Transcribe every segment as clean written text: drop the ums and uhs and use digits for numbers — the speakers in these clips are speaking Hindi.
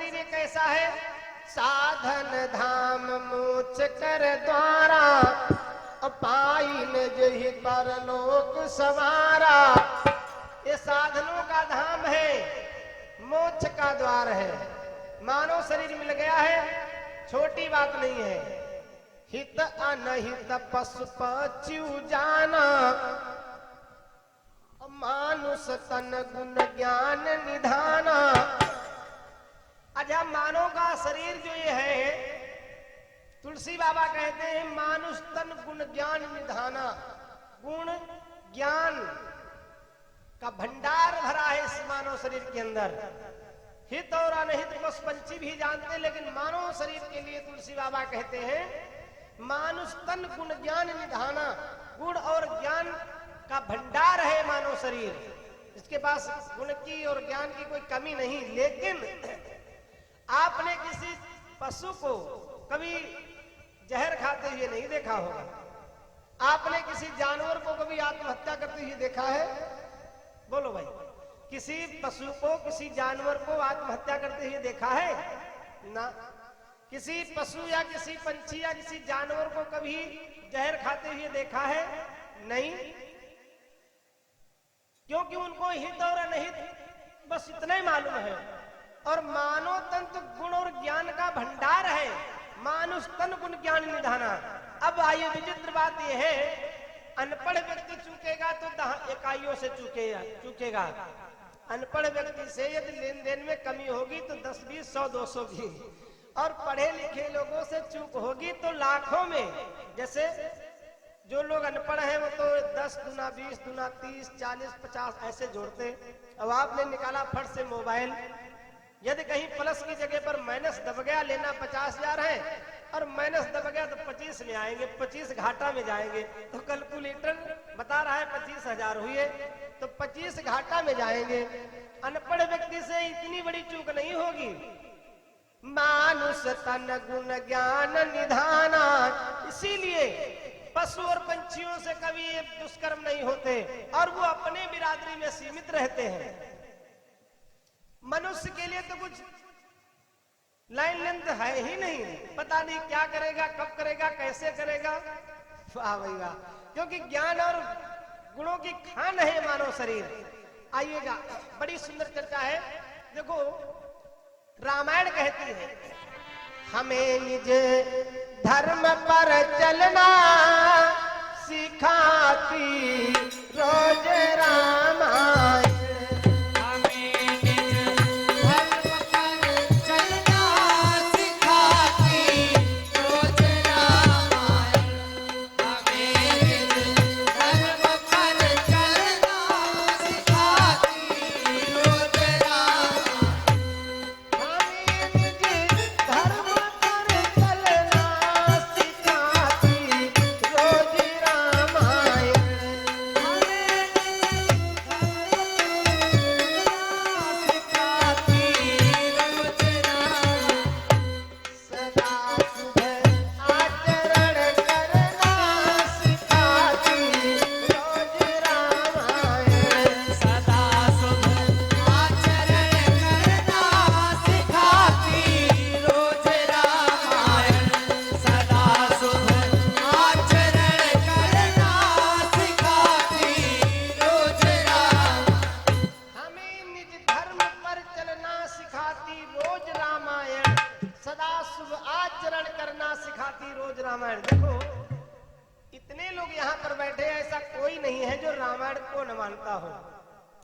शरीर एक ऐसा है, साधन धाम मूछ कर द्वारा, पाइन जही परलोक सवारा। ये साधनों का धाम है, मोक्ष का द्वार है। मानव शरीर मिल गया है, छोटी बात नहीं है। हित अनहित पशु पक्षी जाना, मानुष तन गुण ज्ञान निधाना। अच्छा, मानव का शरीर जो ये है, तुलसी बाबा कहते हैं मानुष तन गुण ज्ञान निधाना। गुण ज्ञान का भंडार भरा है इस मानव शरीर के अंदर। हित और अनहित पशु पंछी भी जानते हैं, लेकिन मानव शरीर के लिए तुलसी बाबा कहते हैं मानुष तन गुण ज्ञान निधाना। गुण और ज्ञान का भंडार है मानव शरीर, इसके पास गुण की और ज्ञान की कोई कमी नहीं। लेकिन आपने किसी पशु को कभी जहर खाते हुए नहीं देखा होगा। आपने किसी जानवर को कभी आत्महत्या करते हुए देखा है? बोलो भाई, किसी पशु को, किसी जानवर को आत्महत्या करते हुए देखा है ना? किसी पशु या किसी पंछी या किसी जानवर को कभी जहर खाते हुए देखा है? नहीं, क्योंकि उनको हित और अनहित बस इतना ही मालूम है। और मानव तंत्र गुण और ज्ञान का भंडार है, मानुष तन गुण ज्ञान निधाना। अब आइए, विचित्र बात यह है, अनपढ़ व्यक्ति चूकेगा तो इकाइयों से चूकेगा। अनपढ़ व्यक्ति से यदि लेन देन में कमी होगी तो 10, 20, 100, 200 की, और पढ़े लिखे लोगों से चूक होगी तो लाखों में। जैसे जो लोग अनपढ़ हैं वो तो 10 गुना 20 गुना 30 40 50 ऐसे जोड़ते। अब आपने निकाला फट से मोबाइल, यदि कहीं प्लस की जगह पर माइनस दब गया, लेना 50,000 है और माइनस दब गया तो 25 में आएंगे, 25 घाटा में जाएंगे। तो कैलकुलेटर बता रहा है 25,000 हुए, तो 25 घाटा में जाएंगे। अनपढ़ व्यक्ति से इतनी बड़ी चूक नहीं होगी। मानुष तन गुण ज्ञान निधाना, इसीलिए पशु और पंछियों से कभी ये दुष्कर्म नहीं होते और वो अपने बिरादरी में सीमित रहते हैं। मनुष्य के लिए तो कुछ लाइन लेंथ है ही नहीं, पता नहीं क्या करेगा, कब करेगा, कैसे करेगा। वाह भाई वाह, क्योंकि ज्ञान और गुणों की खान है मानव शरीर। आइएगा, बड़ी सुंदर चर्चा है। देखो, रामायण कहती है हमें निज धर्म पर चलना सिखाती रोज रामायण।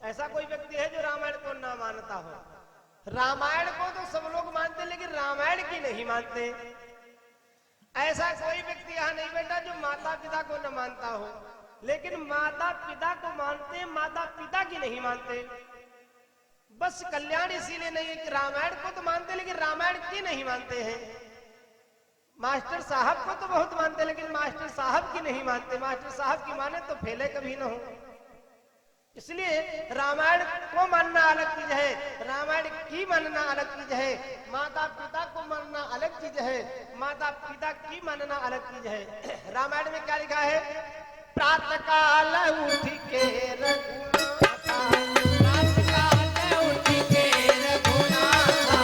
ऐसा कोई व्यक्ति है जो रामायण को ना मानता हो? रामायण को तो सब लोग मानते, लेकिन रामायण की नहीं मानते। ऐसा कोई व्यक्ति यहाँ नहीं बैठा जो माता पिता को न मानता हो, लेकिन माता पिता को मानते हैं, माता पिता की नहीं मानते। बस कल्याण इसीलिए नहीं है कि रामायण को तो मानते लेकिन रामायण की नहीं मानते हैं। मास्टर साहब को तो बहुत मानते, लेकिन मास्टर साहब की नहीं मानते। मास्टर साहब की माने तो फेले कभी ना हो। इसलिए रामायण को मानना अलग चीज है, रामायण की मानना अलग चीज है। माता पिता को मानना अलग चीज है, माता पिता की मानना अलग चीज है। रामायण में क्या लिखा है? प्रातः काल उठ के रघुनाथा, प्रातः काल उठ के रघुनाथा,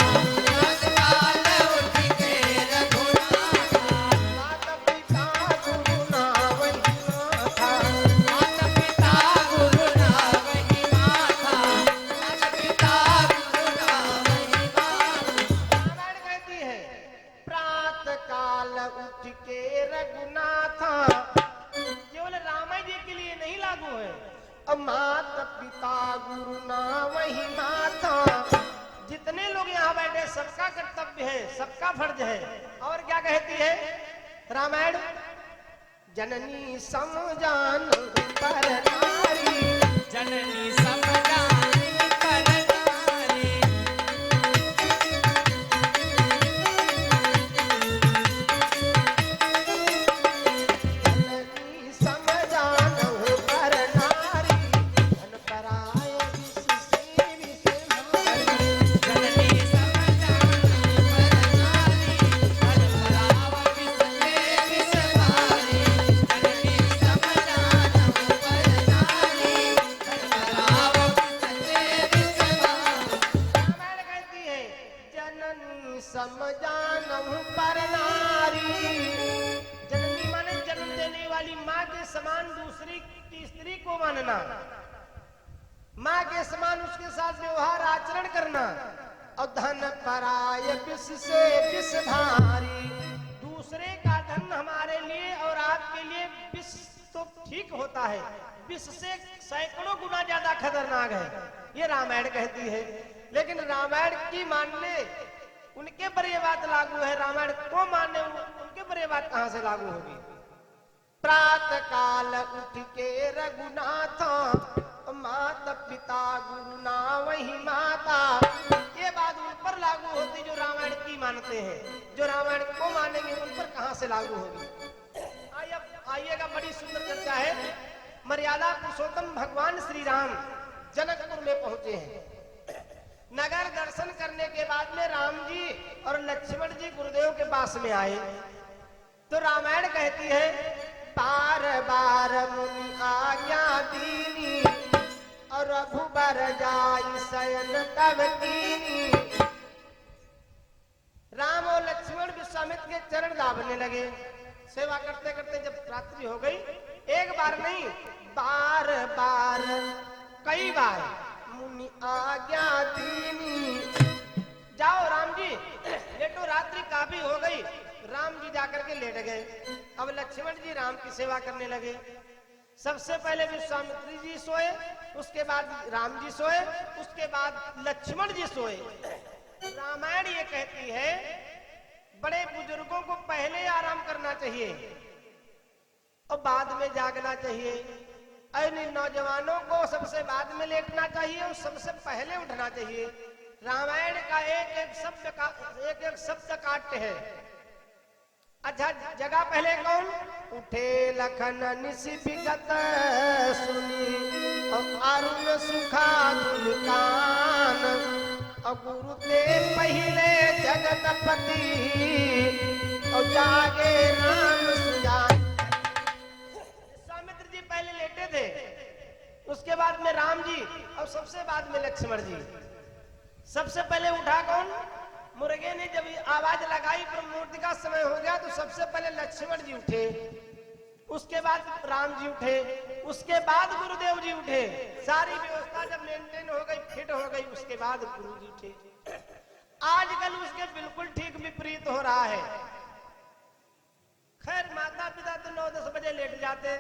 पिता गुरु ना वही माता। जितने लोग यहाँ बैठे सबका कर्तव्य है, सबका फर्ज है। और क्या कहती है रामायण, जननी समजान पर नारी, जननी समजान पर नारी, जननी समजान पर नारी, धन पराय विष से विष भारी। जननी समजान पर नारी, धन पराव विष से विष भारी। जननी समजान पर नारी, धन पराव विष से विष भारी। रामायण कहती है जननी समजान पर नारी। जननी माने जन्म देने वाली माँ के समान दूसरी की स्त्री को मानना, माँ के समान उसके साथ व्यवहार आचरण करना। और धन पराय विष से विष भारी, दूसरे का धन हमारे लिए और आपके लिए विष तो ठीक होता है, विष से सैकड़ों गुना ज्यादा खतरनाक है, ये रामायण कहती है। लेकिन रामायण की मानने उनके पर ये बात लागू है, रामायण को मानने उनके पर ये बात कहां से लागू होगी। प्रातः काल उठ के रघुनाथ, माता पिता गुरु ना वही माता। ये बात उन पर लागू होती जो रामायण की मानते हैं, जो रामायण को मानेंगे उन पर कहां से लागू होगी। आइएगा, बड़ी सुंदर चर्चा है। मर्यादा पुरुषोत्तम भगवान श्री राम जनकपुर में पहुंचे हैं। नगर दर्शन करने के बाद में राम जी और लक्ष्मण जी गुरुदेव के पास में आए तो रामायण कहती है बार बार मुनि आज्ञा दीनी, और रघुबर जाई शयन तब कीनी। राम और लक्ष्मण विश्वामित्र के चरण दाबने लगे। सेवा करते करते जब रात्रि हो गई, एक बार नहीं बार बार कई बार मुनि आज्ञा दीनी, जाओ राम जी लेटो, रात्रि काफी हो गई। राम जी जाकर के लेट गए। अब लक्ष्मण जी राम की सेवा करने लगे। सबसे पहले विश्वामित्र जी सोए, उसके बाद राम जी सोए, उसके बाद लक्ष्मण जी सोए। रामायण ये कहती है बड़े बुजुर्गों को पहले आराम करना चाहिए और बाद में जागना चाहिए, और नौजवानों को सबसे बाद में लेटना चाहिए और सबसे पहले उठना चाहिए। रामायण का एक एक शब्द काट्य है। अच्छा, जगह पहले कौन उठे लखन निशि विगत सुनी, और अरुण सुखा दुलकान, और गुरु ते पहले जगतपति, और जागे राम सुजान। विश्वामित्र जी पहले लेटे थे, उसके बाद में राम जी और सबसे बाद में लक्ष्मण जी। सबसे पहले उठा कौन? मुर्गे ने जब आवाज लगाई ब्रह्ममुहूर्त का समय हो गया तो सबसे पहले लक्ष्मण जी उठे, उसके बाद राम जी उठे, उसके बाद गुरुदेव जी उठे। सारी व्यवस्था जब मेंटेन हो गई, फिट हो गई, उसके बाद गुरु जी उठे। आजकल उसके बिल्कुल ठीक विपरीत हो रहा है। खैर माता पिता तो 9-10 बजे लेट जाते,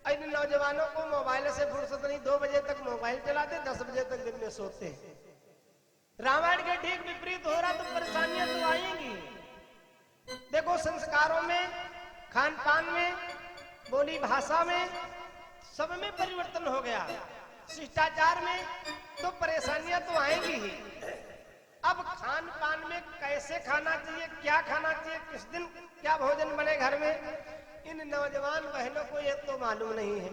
इन नौजवानों को मोबाइल से फुर्सत नहीं, 2 बजे तक मोबाइल चलाते, 10 बजे तक दिन में सोते। रामायण के ठीक विपरीत हो रहा तो परेशानियां तो आएंगी। देखो संस्कारों में, खान पान में, बोली भाषा में, सब में परिवर्तन हो गया। शिष्टाचार में तो परेशानियां तो आएंगी ही। अब खान पान में कैसे खाना चाहिए, क्या खाना चाहिए, किस दिन क्या भोजन बने घर में, इन नौजवान बहनों को ये तो मालूम नहीं है।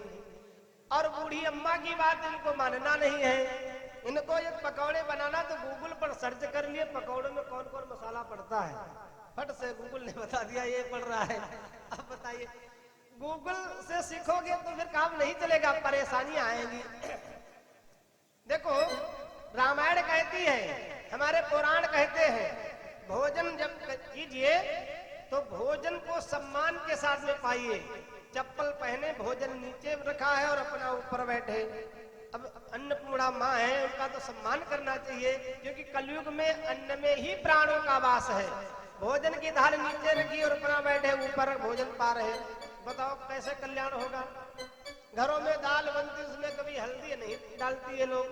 और बूढ़ी अम्मा की बात इनको मानना नहीं है। इनको ये पकौड़े बनाना तो गूगल पर सर्च कर लिए पकौड़े में कौन कौन मसाला पड़ता है, फट से गूगल ने बता दिया ये पड़ रहा है। अब बताइए, गूगल से सीखोगे तो फिर काम नहीं चलेगा, परेशानियां आएंगी। देखो रामायण कहती है, हमारे पुराण कहते हैं भोजन जब कीजिए तो भोजन को सम्मान के साथ में पाइए। चप्पल पहने भोजन नीचे रखा है और अपना ऊपर बैठे। अब अन्नपूर्णा माँ है, उनका तो सम्मान करना चाहिए, क्योंकि कलयुग में अन्न में ही प्राणों का वास है। भोजन की थाल नीचे रखी और अपना बैठे ऊपर भोजन पा रहे, बताओ कैसे कल्याण होगा। घरों में दाल बनती उसमें कभी हल्दी नहीं डालती है लोग,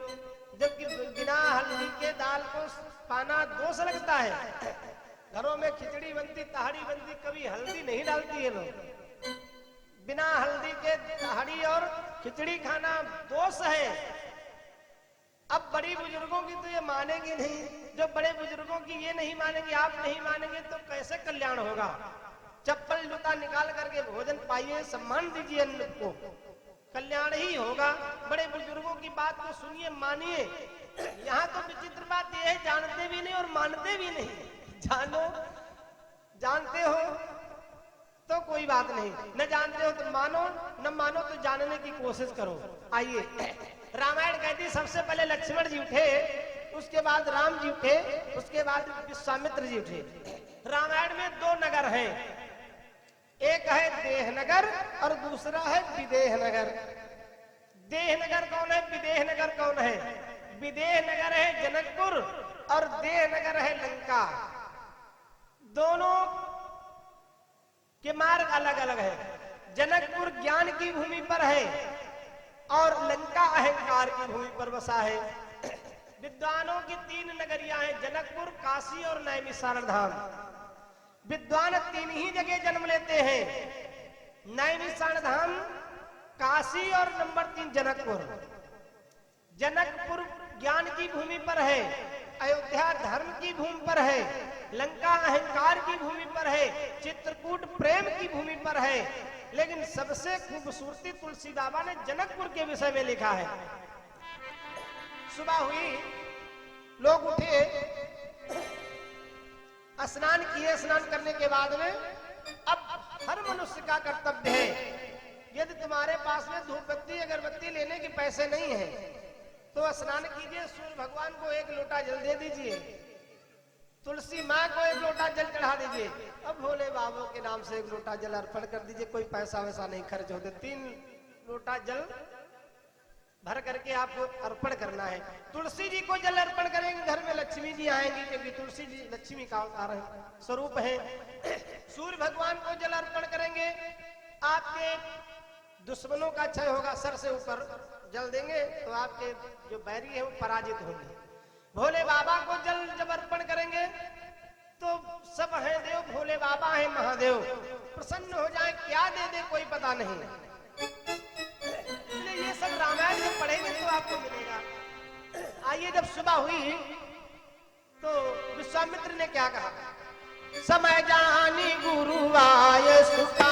जबकि बिना हल्दी के दाल को पाना दोष लगता है। घरों में खिचड़ी बनती, तहाड़ी बनती, कभी हल्दी नहीं डालती है लोग। बिना हल्दी के तहाड़ी और खिचड़ी खाना दोष है। अब बड़ी बुजुर्गों की तो ये मानेंगे नहीं, जो बड़े बुजुर्गों की ये नहीं मानेंगे, आप नहीं मानेंगे तो कैसे कल्याण होगा। चप्पल जूता निकाल करके भोजन पाइए, सम्मान दीजिए अन्न को, कल्याण ही होगा। बड़े बुजुर्गों की बात को सुनिए, मानिए। यहाँ तो विचित्र बात यह है, जानते भी नहीं और मानते भी नहीं। जानो, जानते हो तो कोई बात नहीं, न जानते हो तो मानो, न मानो तो जानने की कोशिश करो। आइए, रामायण कहती सबसे पहले लक्ष्मण जी उठे, उसके बाद राम जी उठे, उसके बाद विश्वामित्र जी उठे। रामायण में दो नगर हैं, एक है देहनगर और दूसरा है विदेह नगर। देहनगर कौन है, विदेह नगर कौन है? विदेह नगर है जनकपुर और देह नगर है लंका। दोनों के मार्ग अलग अलग है। जनकपुर ज्ञान की भूमि पर है और लंका अहंकार की भूमि पर बसा है। विद्वानों की तीन नगरियां हैं, जनकपुर, काशी और नैमिषारण्य धाम। विद्वान तीन ही जगह जन्म लेते हैं, नैमिषारण्य धाम, काशी और नंबर 3 जनकपुर। जनकपुर ज्ञान की भूमि पर है, अयोध्या धर्म की भूमि पर है, लंका अहंकार की भूमि पर है, चित्रकूट प्रेम की भूमि पर है। लेकिन सबसे खूबसूरती तुलसी बाबा ने जनकपुर के विषय में लिखा है। सुबह हुई, लोग उठे, स्नान किए, स्नान करने के बाद में अब हर मनुष्य का कर्तव्य है, यदि तुम्हारे पास में धूप बत्ती अगरबत्ती लेने के पैसे नहीं है तो स्नान कीजिए, सूर्य भगवान को एक लोटा जल दे दीजिए, तुलसी माँ को एक लोटा जल चढ़ा दीजिए, अब भोले बाबा के नाम से एक लोटा जल अर्पण कर दीजिए। कोई पैसा वैसा नहीं खर्च होते, 3 लोटा जल भर करके आपको अर्पण करना है। तुलसी जी को जल अर्पण करेंगे, घर में लक्ष्मी जी आएंगी, क्योंकि तुलसी जी लक्ष्मी का अवतार है, स्वरूप है। सूर्य भगवान को जल अर्पण करेंगे, आपके दुश्मनों का क्षय होगा। सर से ऊपर जल देंगे तो आपके जो बैरी है वो पराजित होंगे। भोले बाबा को जल जब अर्पण करेंगे तो सब है देव, भोले बाबा है महादेव, प्रसन्न हो जाए, क्या दे दे कोई पता नहीं। ये सब रामायण में पढ़ेंगे तो आपको मिलेगा। आइए, जब सुबह हुई तो विश्वामित्र ने क्या कहा, समय जानी गुरु आय सुपा